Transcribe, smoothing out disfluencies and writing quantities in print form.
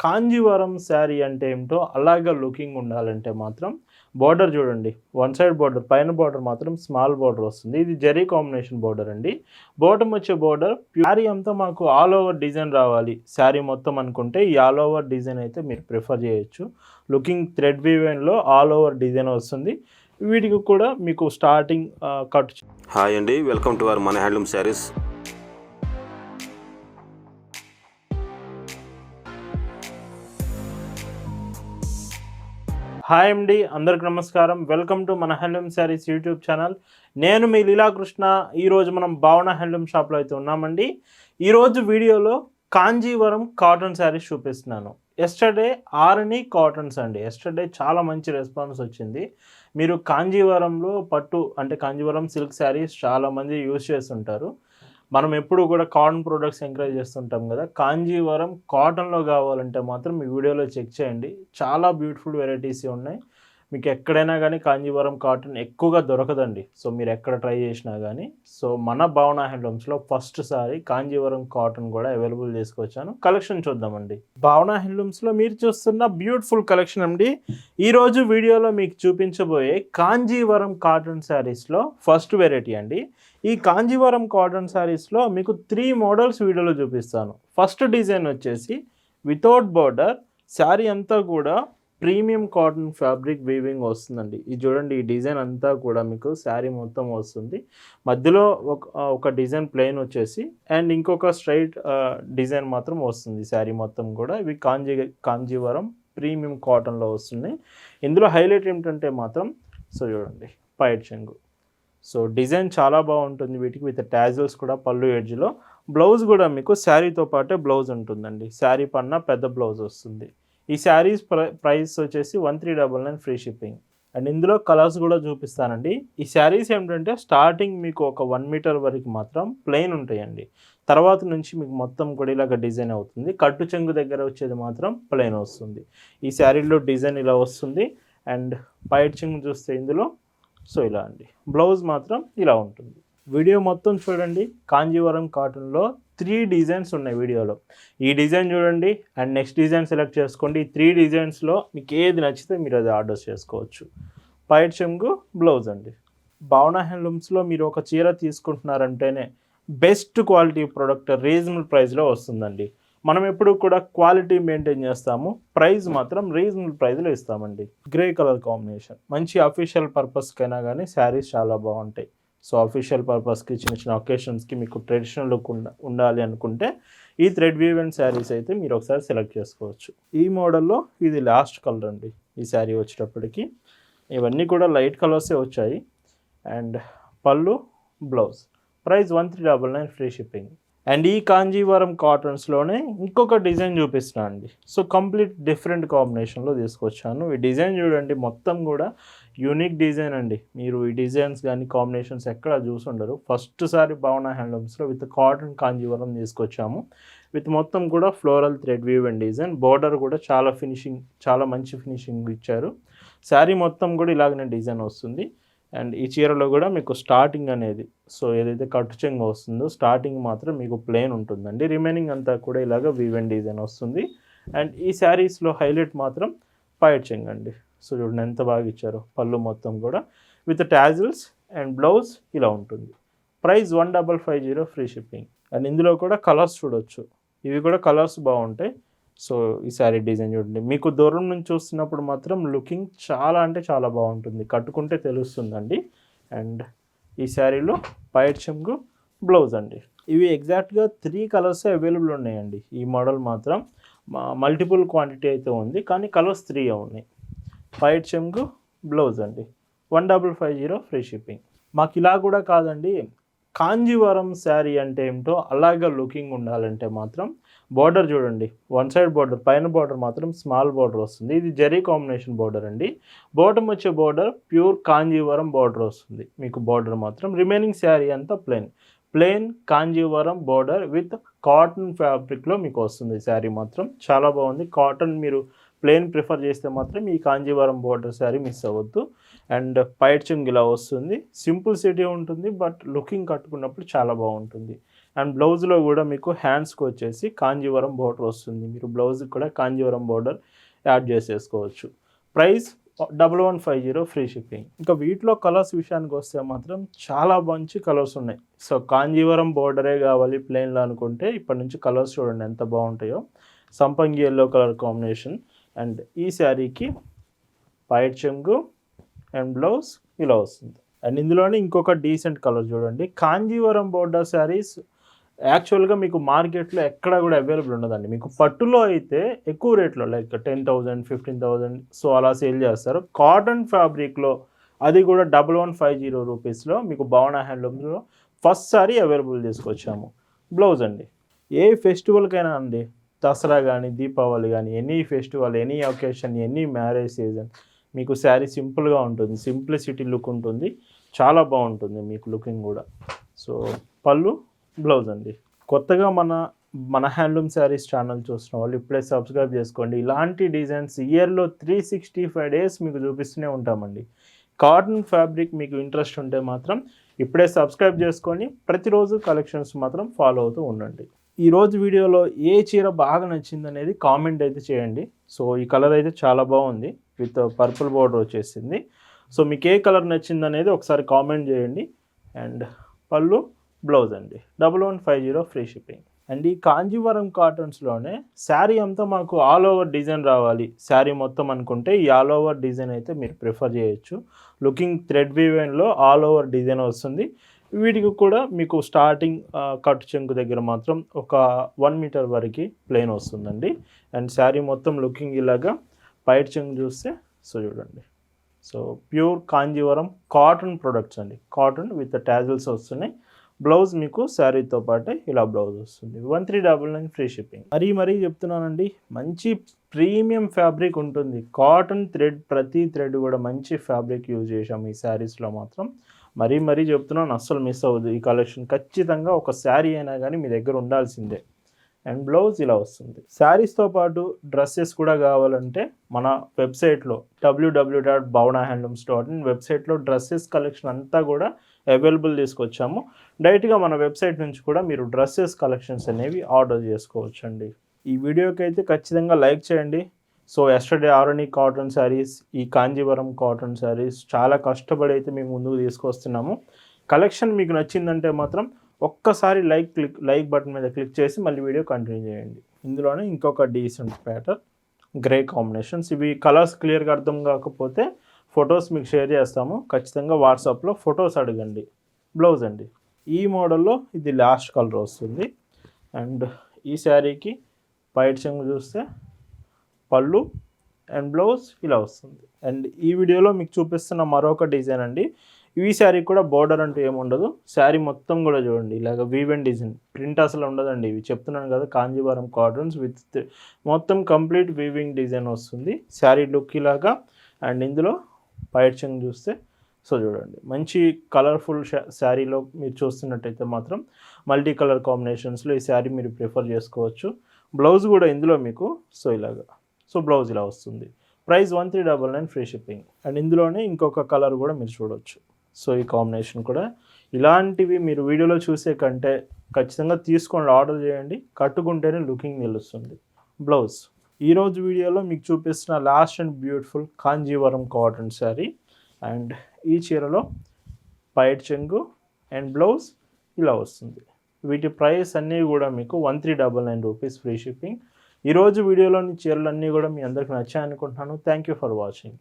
కాంజీవరం శారీ అంటే ఏమిటో అలాగా లుకింగ్ ఉండాలంటే మాత్రం బోర్డర్ చూడండి. వన్ సైడ్ బోర్డర్, పైన బోర్డర్ మాత్రం స్మాల్ బోర్డర్ వస్తుంది. ఇది జరీ కాంబినేషన్ బోర్డర్ అండి. బాటమ్ వచ్చే బోర్డర్ శారీ అంతా మాకు ఆల్ ఓవర్ డిజైన్ రావాలి శారీ మొత్తం అనుకుంటే ఈ ఆల్ ఓవర్ డిజైన్ అయితే మీరు ప్రిఫర్ చేయొచ్చు. లుకింగ్ థ్రెడ్ వీవెన్లో ఆల్ ఓవర్ డిజైన్ వస్తుంది. వీటికి కూడా మీకు స్టార్టింగ్ కట్. హాయ్ అండి, వెల్కమ్ టు అవర్ మన హ్యాండ్లూమ్ శారీస్. హాయ్ అండి, అందరికి నమస్కారం. వెల్కమ్ టు మన హ్యాండ్లూమ్ శారీస్ యూట్యూబ్ ఛానల్. నేను మీ లీలాకృష్ణ. ఈరోజు మనం భావన హ్యాండ్లూమ్ షాప్లో అయితే ఉన్నామండి. ఈరోజు వీడియోలో కాంజీవరం కాటన్ శారీస్ చూపిస్తున్నాను. ఎస్టర్డే ఆర్ని కాటన్స్ అండి. ఎస్టర్డే చాలా మంచి రెస్పాన్స్ వచ్చింది. మీరు కాంజీవరంలో పట్టు అంటే కాంజీవరం సిల్క్ శారీస్ చాలామంది యూజ్ చేస్తుంటారు. మనం ఎప్పుడు కూడా కాటన్ ప్రొడక్ట్స్ ఎంకరేజ్ చేస్తుంటాం కదా. కాంజీవరం కాటన్లో కావాలంటే మాత్రం ఈ వీడియోలో చెక్ చేయండి. చాలా బ్యూటిఫుల్ వెరైటీస్ ఉన్నాయి. మీకు ఎక్కడైనా కానీ కాంజీవరం కాటన్ ఎక్కువగా దొరకదండి. సో మీరు ఎక్కడ ట్రై చేసినా కానీ. సో మన భావన హ్యాండ్లూమ్స్లో ఫస్ట్ సారి కాంజీవరం కాటన్ కూడా అవైలబుల్ చేసుకొచ్చాను. కలెక్షన్ చూద్దామండి. భావన హ్యాండ్లూమ్స్లో మీరు చూస్తున్న బ్యూటిఫుల్ కలెక్షన్ అండి. ఈరోజు వీడియోలో మీకు చూపించబోయే కాంజీవరం కాటన్ శారీస్లో ఫస్ట్ వెరైటీ అండి. ఈ కాంజీవరం కాటన్ శారీస్లో మీకు 3 మోడల్స్ వీడియోలో చూపిస్తాను. ఫస్ట్ డిజైన్ వచ్చేసి వితౌట్ బార్డర్ శారీ అంతా కూడా ప్రీమియం కాటన్ ఫ్యాబ్రిక్ వీవింగ్ వస్తుందండి. ఇది చూడండి, ఈ డిజైన్ అంతా కూడా మీకు శారీ మొత్తం వస్తుంది. మధ్యలో ఒక డిజైన్ ప్లెయిన్ వచ్చేసి అండ్ ఇంకొక స్ట్రైట్ డిజైన్ మాత్రం వస్తుంది శారీ మొత్తం కూడా. ఇవి కాంజీవరం ప్రీమియం కాటన్లో వస్తున్నాయి. ఇందులో హైలైట్ ఏమిటంటే మాత్రం సో చూడండి పైట్ చెంగు. సో డిజైన్ చాలా బాగుంటుంది వీటికి. విత్ ట్యాజల్స్ కూడా పళ్ళు ఎడ్జ్లో. బ్లౌజ్ కూడా మీకు శారీతో పాటే బ్లౌజ్ ఉంటుందండి. శారీ పన్న పెద్ద బ్లౌజ్ వస్తుంది. ఈ శారీస్ ప్రైస్ వచ్చేసి 1399 ఫ్రీ షిప్పింగ్. అండ్ ఇందులో కలర్స్ కూడా చూపిస్తానండి. ఈ శారీస్ ఏమిటంటే స్టార్టింగ్ మీకు ఒక 1 మీటర్ వరకు మాత్రం ప్లెయిన్ ఉంటాయండి. తర్వాత నుంచి మీకు మొత్తం కూడా ఇలాగ డిజైన్ అవుతుంది. కట్టు చెంగు దగ్గర వచ్చేది మాత్రం ప్లెయిన్ వస్తుంది. ఈ శారీలో డిజైన్ ఇలా వస్తుంది. అండ్ పైట్ చెంగు చూస్తే ఇందులో సో ఇలా అండి. బ్లౌజ్ మాత్రం ఇలా ఉంటుంది. వీడియో మొత్తం చూడండి. కాంజీవరం కాటన్లో 3 డిజైన్స్ ఉన్నాయి వీడియోలో. ఈ డిజైన్ చూడండి అండ్ నెక్స్ట్ డిజైన్ సెలెక్ట్ చేసుకోండి. ఈ 3 డిజైన్స్లో మీకు ఏది నచ్చితే మీరు అది ఆర్డర్ చేసుకోవచ్చు. పైట్ చెంగు, బ్లౌజ్ అండి. భావన హ్యాండ్లూమ్స్లో మీరు ఒక చీర తీసుకుంటున్నారంటేనే బెస్ట్ క్వాలిటీ ప్రోడక్ట్ రీజనబుల్ ప్రైస్లో వస్తుందండి. మనం ఎప్పుడు కూడా క్వాలిటీ మెయింటైన్ చేస్తాము, ప్రైస్ మాత్రం రీజనబుల్ ప్రైస్లో ఇస్తామండి. గ్రే కలర్ కాంబినేషన్ మంచి అఫీషియల్ పర్పస్కైనా కానీ శారీస్ చాలా బాగుంటాయి. సో అఫీషియల్ పర్పస్కి చిన్న చిన్న ఒకేషన్స్కి మీకు ట్రెడిషనల్ లుక్ ఉండాలి అనుకుంటే ఈ థ్రెడ్ వీవెన్ శారీస్ అయితే మీరు ఒకసారి సెలెక్ట్ చేసుకోవచ్చు. ఈ మోడల్లో ఇది లాస్ట్ కలర్ అండి. ఈ శారీ వచ్చేటప్పటికి ఇవన్నీ కూడా లైట్ కలర్సే వచ్చాయి. అండ్ పళ్ళు, blouse. Price 1399 free shipping. And ఈ కాంజీవరం కాటన్స్లోనే ఇంకొక డిజైన్ చూపిస్తున్నాను అండి. సో కంప్లీట్ డిఫరెంట్ కాంబినేషన్లో తీసుకొచ్చాను. ఈ డిజైన్ చూడండి మొత్తం కూడా యూనిక్ డిజైన్ అండి. మీరు ఈ డిజైన్స్ కానీ కాంబినేషన్స్ ఎక్కడ చూసుండరు. ఫస్ట్ సారి భావన హ్యాండ్లూమ్స్లో విత్ కాటన్ కాంజీవరం తీసుకొచ్చాము. విత్ మొత్తం కూడా floral thread weave and design. Border కూడా చాలా మంచి ఫినిషింగ్ ఇచ్చారు. శారీ మొత్తం కూడా ఇలాగనే డిజైన్ వస్తుంది. అండ్ ఈ చీరలో కూడా మీకు స్టార్టింగ్ అనేది సో ఏదైతే కట్టు చెంగు వస్తుందో స్టార్టింగ్ మాత్రం మీకు ప్లెయిన్ ఉంటుందండి. రిమైనింగ్ అంతా కూడా ఇలాగ వీవెన్ డిజైన్ వస్తుంది. అండ్ ఈ శారీస్లో హైలైట్ మాత్రం పైట్ చెంగు అండి. సో చూడండి ఎంత బాగా ఇచ్చారో. పళ్ళు మొత్తం కూడా విత్ ట్యాజిల్స్ అండ్ బ్లౌజ్ ఇలా ఉంటుంది. Price 1550 free shipping. అండ్ ఇందులో కూడా కలర్స్ చూడొచ్చు. ఇవి కూడా కలర్స్ బాగుంటాయి. సో ఈ శారీ డిజైన్ చూడండి. మీకు దూరం నుంచి చూస్తున్నప్పుడు మాత్రం లుకింగ్ చాలా అంటే చాలా బాగుంటుంది. కట్టుకుంటే తెలుస్తుందండి. అండ్ ఈ శారీలో పైట్ చెంగు, బ్లౌజ్ అండి. ఇవి ఎగ్జాక్ట్గా 3 కలర్సే అవైలబుల్ ఉన్నాయండి. ఈ మోడల్ మాత్రం మల్టిపుల్ క్వాంటిటీ అయితే ఉంది కానీ కలర్స్ 3 ఉన్నాయి. పైట్ చెంగు, బ్లౌజ్ అండి. 1550 ఫ్రీ షిప్పింగ్. మాకు ఇలా కూడా కాదండి, కాంజీవరం శారీ అంటే ఏమిటో అలాగా లుకింగ్ ఉండాలంటే మాత్రం బార్డర్ చూడండి. వన్ సైడ్ బార్డర్, పైన బార్డర్ మాత్రం స్మాల్ బార్డర్ వస్తుంది. ఇది జరీ కాంబినేషన్ బార్డర్ అండి. బాటమ్ వచ్చే బార్డర్ ప్యూర్ కాంజీవరం బార్డర్ వస్తుంది మీకు. బార్డర్ మాత్రం రిమైనింగ్ శారీ అంతా plain Kanjeevaram border with cotton ఫ్యాబ్రిక్లో మీకు వస్తుంది. శారీ మాత్రం చాలా బాగుంది. కాటన్ మీరు ప్లెయిన్ ప్రిఫర్ చేస్తే మాత్రం ఈ కాంజీవరం బార్డర్ శారీ మిస్ అవ్వద్దు. అండ్ పైట్ చెంగు ఇలా వస్తుంది. సింపుల్ సిటీ ఉంటుంది బట్ లుకింగ్ కట్టుకున్నప్పుడు చాలా బాగుంటుంది. అండ్ బ్లౌజ్లో కూడా మీకు హ్యాండ్స్కి వచ్చేసి కాంజీవరం బోర్డర్ వస్తుంది. మీరు బ్లౌజ్కి కూడా కాంజీవరం బోర్డర్ యాడ్ చేసేసుకోవచ్చు. Price 1150 free shipping. ఇంకా వీటిలో కలర్స్ విషయానికి వస్తే మాత్రం చాలా మంచి కలర్స్ ఉన్నాయి. సో కాంజీవరం బోర్డరే కావాలి ప్లెయిన్లో అనుకుంటే ఇప్పటి నుంచి కలర్స్ చూడండి ఎంత బాగుంటాయో. సంపంగి ఎల్లో కలర్ కాంబినేషన్ అండ్ ఈ శారీకి వైట్ చెంగు అండ్ బ్లౌజ్ ఇలా వస్తుంది. అండ్ ఇందులోనే ఇంకొక డీసెంట్ కలర్ చూడండి. కాంజీవరం బోర్డర్ శారీస్ యాక్చువల్గా మీకు మార్కెట్లో ఎక్కడ కూడా అవైలబుల్ ఉండదండి. మీకు పట్టులో అయితే ఎక్కువ రేట్లో లైక్ 10,000 15,000 సో అలా సేల్ చేస్తారు. కాటన్ ఫ్యాబ్రిక్లో అది కూడా 1150 రూపీస్లో మీకు భావన హ్యాండ్లూమ్స్లో ఫస్ట్ సారీ అవైలబుల్ తీసుకొచ్చాము. బ్లౌజ్ అండి ఏ ఫెస్టివల్కైనా అండి, దసరా కానీ దీపావళి కానీ any festival any occasion any marriage season మీకు శారీ సింపుల్గా ఉంటుంది. సింప్లిసిటీ లుక్ ఉంటుంది, చాలా బాగుంటుంది మీకు లుకింగ్ కూడా. సో పళ్ళు బ్లౌజ్ అండి. కొత్తగా మన హ్యాండ్లూమ్ శారీస్ ఛానల్ చూస్తున్న వాళ్ళు ఇప్పుడే సబ్స్క్రైబ్ చేసుకోండి. ఇలాంటి డిజైన్స్ ఇయర్లో 365 డేస్ మీకు చూపిస్తూనే ఉంటామండి. కాటన్ ఫ్యాబ్రిక్ మీకు ఇంట్రెస్ట్ ఉంటే మాత్రం ఇప్పుడే సబ్స్క్రైబ్ చేసుకొని ప్రతిరోజు కలెక్షన్స్ మాత్రం ఫాలో అవుతూ ఉండండి. ఈరోజు వీడియోలో ఏ చీర బాగా నచ్చింది అనేది కామెంట్ అయితే చేయండి. సో ఈ కలర్ అయితే చాలా బాగుంది విత్ పర్పుల్ బోర్డర్ వచ్చేసింది. సో మీకు ఏ కలర్ నచ్చింది అనేది ఒకసారి కామెంట్ చేయండి. అండ్ పళ్ళు బ్లౌజ్ అండి 1150 ఫ్రీ షిప్పింగ్. అండ్ ఈ కాంజీవరం కాటన్స్లోనే శారీ అంతా మాకు ఆల్ ఓవర్ డిజైన్ రావాలి శారీ మొత్తం అనుకుంటే ఈ ఆల్ ఓవర్ డిజైన్ అయితే మీరు ప్రిఫర్ చేయొచ్చు. లుకింగ్ థ్రెడ్ వీవెన్లో ఆల్ ఓవర్ డిజైన్ వస్తుంది. వీటికి కూడా మీకు స్టార్టింగ్ కట్ చెంకు దగ్గర మాత్రం ఒక 1 మీటర్ వరకు ప్లెయిన్ వస్తుందండి. అండ్ శారీ మొత్తం లుకింగ్ ఇలాగా పైట్ చెంగు చూస్తే సో చూడండి. So pure Kanjeevaram cotton products అండి, కాటన్ విత్ టాజిల్స్ వస్తున్నాయి. బ్లౌజ్ మీకు శారీతో పాటే ఇలా బ్లౌజ్ వస్తుంది. 1399 ఫ్రీ షిప్పింగ్. మరీ చెప్తున్నానండి, మంచి ప్రీమియం ఫ్యాబ్రిక్ ఉంటుంది. కాటన్ థ్రెడ్ ప్రతి థ్రెడ్ కూడా మంచి ఫ్యాబ్రిక్ యూజ్ చేసాం ఈ శారీస్లో మాత్రం. మరీ చెప్తున్నాను, అస్సలు మిస్ అవ్వదు ఈ కలెక్షన్. ఖచ్చితంగా ఒక శారీ అయినా కానీ మీ దగ్గర ఉండాల్సిందే. అండ్ బ్లౌజ్ ఇలా వస్తుంది. శారీస్తో పాటు డ్రెస్సెస్ కూడా కావాలంటే మన వెబ్సైట్లో www.bhavanahandlooms.in వెబ్సైట్లో డ్రెస్సెస్ కలెక్షన్ అంతా కూడా అవైలబుల్ తీసుకొచ్చాము. డైరెక్ట్గా మన వెబ్సైట్ నుంచి కూడా మీరు డ్రెస్సెస్ కలెక్షన్స్ అనేవి ఆర్డర్ చేసుకోవచ్చండి. ఈ వీడియోకి అయితే ఖచ్చితంగా లైక్ చేయండి. సో ఎస్టర్డే ఆరణి కాటన్ శారీస్, ఈ కాంజీవరం కాటన్ శారీస్ చాలా కష్టపడి అయితే మేము ముందుకు తీసుకొస్తున్నాము. కలెక్షన్ మీకు నచ్చిందంటే మాత్రం ఒక్కసారి లైక్ బటన్ మీద క్లిక్ చేసి మళ్ళీ వీడియో కంటిన్యూ చేయండి. ఇందులోనే ఇంకొక డీసెంట్ ప్యాటర్న్ గ్రే కాంబినేషన్స్. ఇవి కలర్స్ క్లియర్గా అర్థం కాకపోతే ఫొటోస్ మీకు షేర్ చేస్తాము. ఖచ్చితంగా వాట్సాప్లో ఫొటోస్ అడగండి. బ్లౌజ్ అండి ఈ మోడల్లో ఇది లాస్ట్ కలర్ వస్తుంది. అండ్ ఈ శారీకి వైట్ చెంగు చూస్తే పళ్ళు అండ్ బ్లౌజ్ ఇలా వస్తుంది. అండ్ ఈ వీడియోలో మీకు చూపిస్తున్న మరొక డిజైన్ అండి. ఈ శారీ కూడా బోర్డర్ అంటూ ఏముండదు. శారీ మొత్తం కూడా చూడండి ఇలాగ వీవెన్ డిజైన్, ప్రింట్ అసలు ఉండదండి. ఇవి చెప్తున్నాను కదా కాంజీవరం కాటన్స్ విత్ మొత్తం కంప్లీట్ వీవింగ్ డిజైన్ వస్తుంది. శారీ లుక్ ఇలాగా. అండ్ ఇందులో వైట్ చెంగు చూస్తే సో చూడండి మంచి కలర్ఫుల్ శారీలో మీరు చూస్తున్నట్టయితే మాత్రం మల్టీ కలర్ కాంబినేషన్స్లో ఈ శారీ మీరు ప్రిఫర్ చేసుకోవచ్చు. బ్లౌజ్ కూడా ఇందులో మీకు సో ఇలాగా సో బ్లౌజ్ ఇలా వస్తుంది. Price 1399 free shipping. అండ్ ఇందులోనే ఇంకొక కలర్ కూడా మీరు చూడవచ్చు. సో ఈ కాంబినేషన్ కూడా ఇలాంటివి మీరు వీడియోలో చూసే కంటే ఖచ్చితంగా తీసుకోండి, ఆర్డర్ చేయండి. కట్టుకుంటేనే లుకింగ్ నిలుస్తుంది. బ్లౌజ్ ఈరోజు వీడియోలో మీకు చూపిస్తున్న last and beautiful Kanjeevaram cotton sari. And ఈ చీరలో పైట్ చెంగు అండ్ బ్లౌజ్ ఇలా వస్తుంది. వీటి ప్రైస్ అన్నీ కూడా మీకు 1399 రూపీస్ ఫ్రీ షిప్పింగ్. ఈరోజు వీడియోలోని చీరలన్నీ కూడా మీ అందరికి నచ్చాయనుకుంటున్నాను. Thank you for watching.